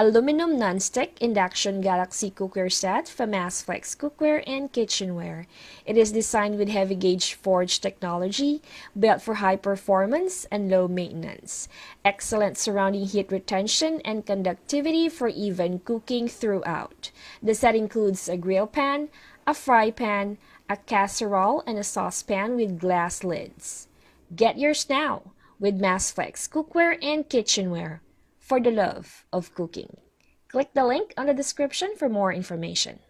aluminum nonstick induction galaxy cookware set from Flex Cookware and Kitchenware. It is designed with heavy gauge forged technology, built for high performance and low maintenance. Excellent surrounding heat retention and conductivity for even cooking throughout. The set includes a grill pan, a fry pan, a casserole, and a saucepan with glass lids. Get yours now with Flex Cookware and Kitchenware for the love of cooking. Click the link on the description for more information.